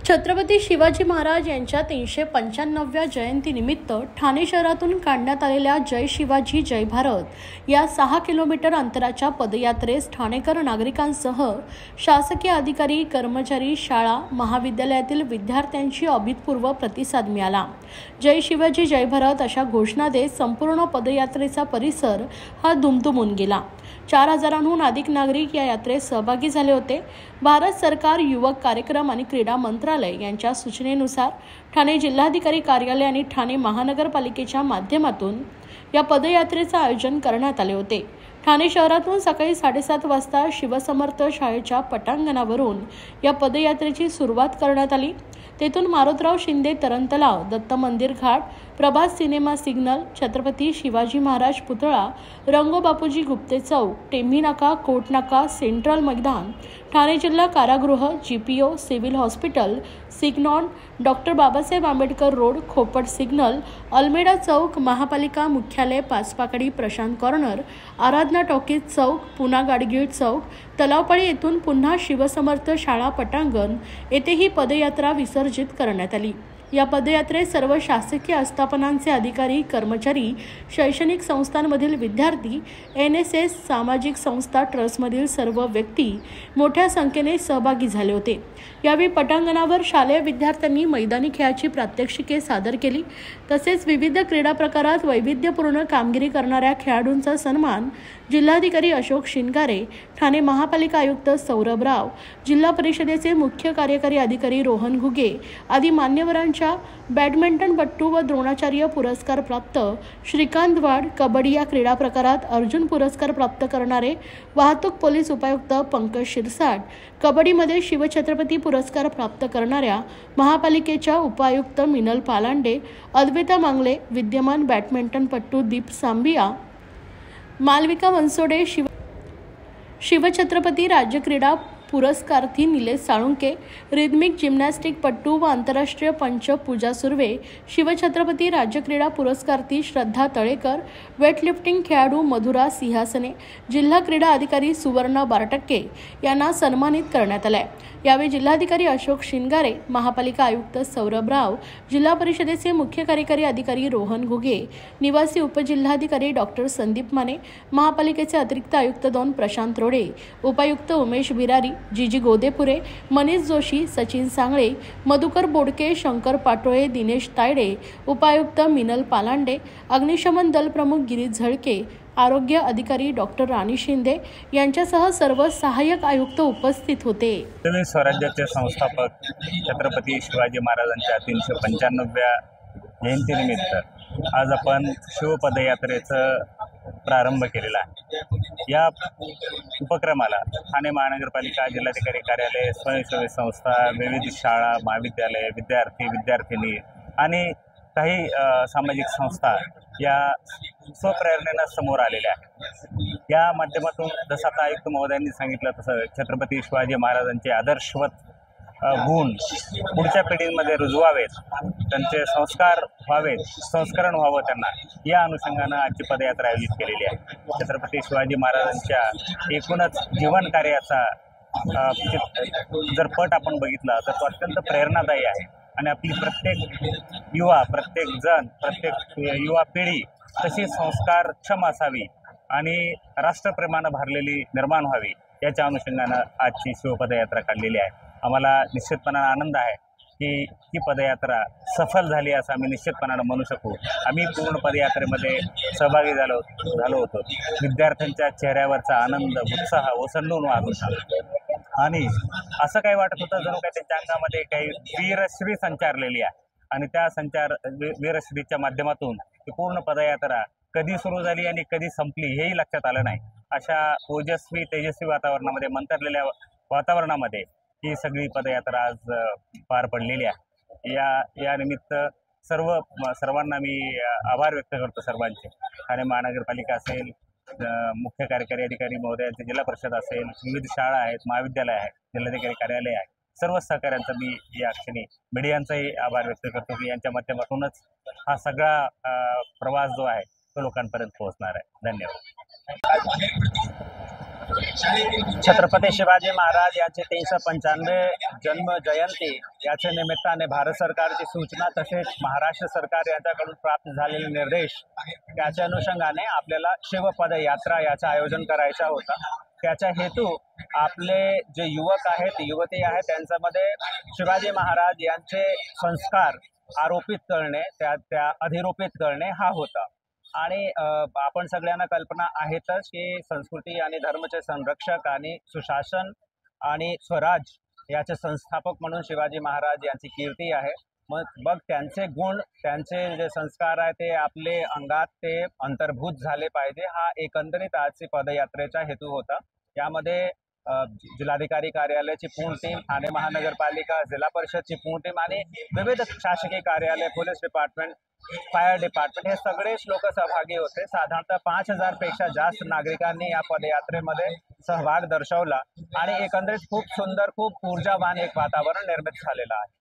छत्रपती शिवाजी महाराज यांच्या 395व्या जयंतीनिमित्त ठाणे शहरातून काढण्यात आलेल्या जय शिवाजी जय भारत या 6 किलोमीटर अंतराच्या पदयात्रेस ठाणेकर नागरिकांसह शासकीय अधिकारी, कर्मचारी, शाळा, महाविद्यालयातील विद्यार्थ्यांची अभूतपूर्व प्रतिसाद मिळाला। जय शिवाजी जय भारत अशा घोषणा देत संपूर्ण पदयात्रेचा परिसर हा दुमदुमून गेला। 4000हून अधिक नागरिक या यात्रेत सहभागी झाले होते। भारत सरकार युवक कार्यक्रम आणि क्रीडा मंत्रालय यांच्या सूचनेनुसार ठाणे जिल्हाधिकारी कार्यालय आणि ठाणे महानगरपालिकेच्या माध्यमातून या पदयात्रेचे आयोजन करण्यात आले होते। ठाणे शहरातून सकाळी 7:30 वाजता शिवसमर्थ शाळेच्या पटांगणावरून या पदयात्रेची सुरुवात करण्यात आली। तेथून मारोतराव शिंदे तरण तलाव, दत्त मंदिर घाट, प्रभास सिनेमा सिग्नल, छत्रपती शिवाजी महाराज पुतळा, रंगो बापूजी गुप्ते चौक, टेंभी नाका, कोट नाका, सेंट्रल मैदान, ठाणे जिल्हा कारागृह, GPO, सिव्हिल हॉस्पिटल, सिग्नॉन, doctor Babasaheb Ambedkar road, Khopat signal, Almeda Chowk, महापालिका मुख्यालय, पाचपाकडी, प्रशांत कॉर्नर, आराधना टॉकीज चौक, पुन्हा गाडगीळ चौक, तलावपाळी येथून पुन्हा शिवसमर्थ शाळा पटांगण येथे ही पदयात्रा विसर्जित करण्यात आली। या पदयात्रेत सर्व शासकीय आस्थापनांचे अधिकारी, कर्मचारी, शैक्षणिक संस्थांमधील विद्यार्थी, NSS, सामाजिक संस्था, ट्रस्टमधील सर्व व्यक्ती मोठ्या संख्येने सहभागी झाले होते। यावेळी पटांगणावर शालेय विद्यार्थ्यांनी मैदानी खेळाची प्रात्यक्षिके सादर केली। तसेच विविध क्रीडा प्रकारात वैविध्यपूर्ण कामगिरी करणाऱ्या खेळाडूंचा सन्मान जिल्हाधिकारी अशोक शिनगारे, ठाणे महापालिका आयुक्त सौरभ राव, जिल्हा परिषदेचे मुख्य कार्यकारी अधिकारी रोहन घुगे आदी मान्यवरांच्या बॅडमिंटनपटू व द्रोणाचार्य पुरस्कार प्राप्त श्रीकांत वाड, कबड्डी या क्रीडा प्रकारात अर्जुन पुरस्कार प्राप्त करणारे वाहतूक पोलीस उपायुक्त पंकज शिरसाट, कबड्डीमध्ये शिवछत्रपती पुरस्कार प्राप्त करणाऱ्या महापालिकेच्या उपायुक्त मिनल पालांडे, अद्वैता मांगले, विद्यमान बॅडमिंटनपटू दीप सांबिया, मालविका वनसोडे, शिवछत्रपती राज्य क्रीडा पुरस्कार्थी निलेश साळुंके, रिदमिक जिम्नॅस्टिक पट्टू व आंतरराष्ट्रीय पंच पूजा सुर्वे, शिवछत्रपती राज्य क्रीडा पुरस्कार्थी श्रद्धा तळेकर, वेटलिफ्टिंग खेळाडू मधुरा सिंहासने, जिल्हा क्रीडा अधिकारी सुवर्णा बारटक्के यांना सन्मानित करण्यात आले। यावेळी जिल्हाधिकारी अशोक शिनगारे, महापालिका आयुक्त सौरभ राव, जिल्हा परिषदेचे मुख्य कार्यकारी अधिकारी रोहन घुगे, निवासी उपजिल्हाधिकारी डॉक्टर संदीप माने, महापालिकेचे अतिरिक्त आयुक्त 2 प्रशांत रोडे, उपायुक्त उमेश बिरारी, जीजी गोदेपुरे, मनीष जोशी, सचिन सांगळे, मधुकर बोडके, शंकर पाटोळे, दिनेश तायडे, उपायुक्त मिनल पालांडे, अग्निशमन दल प्रमुख गिरीश झळके, आरोग्य अधिकारी डॉक्टर राणी शिंदे यांच्यासह सर्व सहाय्यक आयुक्त उपस्थित होते। स्वराज्याचे संस्थापक छत्रपती शिवाजी महाराजांच्या 395व्या जयंतीनिमित्त आज आपण शिवपदयात्रेचा प्रारंभ केलेला आहे। या उपक्रमाला ठाणे महानगरपालिका, जिल्हाधिकारी कार्यालय, स्वयंसेवी संस्था, विविध शाळा, महाविद्यालय, विद्यार्थी, विद्यार्थिनी आणि काही सामाजिक संस्था या स्वप्रेरणेने समोर आलेल्या आहेत। या माध्यमातून जसं आता आयुक्त महोदयांनी सांगितलं तसं छत्रपती शिवाजी महाराजांचे आदर्शवत गुण पुढच्या पिढीमध्ये रुजवावेत, त्यांचे संस्कार व्हावेत, संस्करण व्हावं त्यांना, या अनुषंगानं आजची पदयात्रा आयोजित केलेली आहे। छत्रपती शिवाजी महाराजांच्या एकूणच जीवन कार्याचा जर पट आपण बघितला तर तो अत्यंत प्रेरणादायी आहे आणि आपली प्रत्येक युवा पिढी तशी संस्कारक्षम असावी आणि राष्ट्रप्रेमानं भरलेली निर्माण व्हावी, याच्या अनुषंगानं आजची शिवपदयात्रा काढलेली आहे। आम्हाला निश्चितपणानं आनंद आहे की ही पदयात्रा सफल झाली असं आम्ही निश्चितपणानं म्हणू शकू। आम्ही पूर्ण पदयात्रेमध्ये सहभागी झालो होतो। विद्यार्थ्यांच्या चेहऱ्यावरचा आनंद, उत्साह ओसंडून वाहत होता आणि असं काही वाटत होतं जणू काही त्यांच्या अंगामध्ये काही वीरश्री संचारलेली आहे आणि त्या वीरश्रीच्या माध्यमातून ही पूर्ण पदयात्रा कधी सुरू झाली आणि कधी संपली हेही लक्षात आलं नाही। अशा ओजस्वी, तेजस्वी वातावरणामध्ये, मंतरलेल्या वातावरणामध्ये ही सगळी पदयात्रा आज पार पडलेली आहे। या निमित्त सर्वांना मी आभार व्यक्त करतो सर्वांचे। ठाणे महानगरपालिका असेल, मुख्य कार्यकारी अधिकारी महोदयांचे, जिल्हा परिषद असेल, विविध शाळा आहेत, महाविद्यालय आहेत, जिल्हाधिकारी कार्यालय आहे, सर्व सहकाऱ्यांचा मी या क्षणी मीडियांचाही आभार व्यक्त करतो की यांच्या माध्यमातूनच हा सगळा प्रवास जो आहे तो लोकांपर्यंत पोहोचणार आहे। धन्यवाद। छत्रपती शिवाजी महाराज यांची 395 जन्म जयंती याच्या निमित्ताने भारत सरकारची सूचना तसेच महाराष्ट्र सरकार यांच्याकडून प्राप्त झालेले निर्देश त्याच्या अनुषंगाने आपल्याला शिवपदयात्रा याचं आयोजन करायचा होता। त्याचा हेतू आपले जे युवक आहेत युवती आहेत त्यांच्यामध्ये शिवाजी महाराज यांचे संस्कार आरोपित करणे त्या अधिरोपित करणे हा होता। आणि आपण सगळ्यांना कल्पना आहेतच की संस्कृती आणि धर्माचे संरक्षक आणि सुशासन आणि स्वराज याचे संस्थापक म्हणून शिवाजी महाराज यांची कीर्ती आहे। मग त्यांचे गुण त्यांचे जे संस्कार आहे ते आपले अंगात ते अंतर्भूत झाले पाहिजे हा एकंदरीत आजची पदयात्रेचा हेतू होता। यामध्ये जिल्हाधिकारी कार्यालयाची पूर्ण टीम, ठाणे महानगरपालिका, जिल्हा परिषदची पूर्ण टीम आणि विविध शासकीय कार्यालय, पोलीस डिपार्टमेंट, फायर डिपार्टमेंट हे सगळेच लोक सहभागी होते। साधारणतः 5000 पेक्षा जास्त नागरिकांनी या पदयात्रेमध्ये सहभाग दर्शवला आणि एकंदरीत खूप सुंदर खूप ऊर्जावान एक वातावरण निर्मित झालेलं आहे।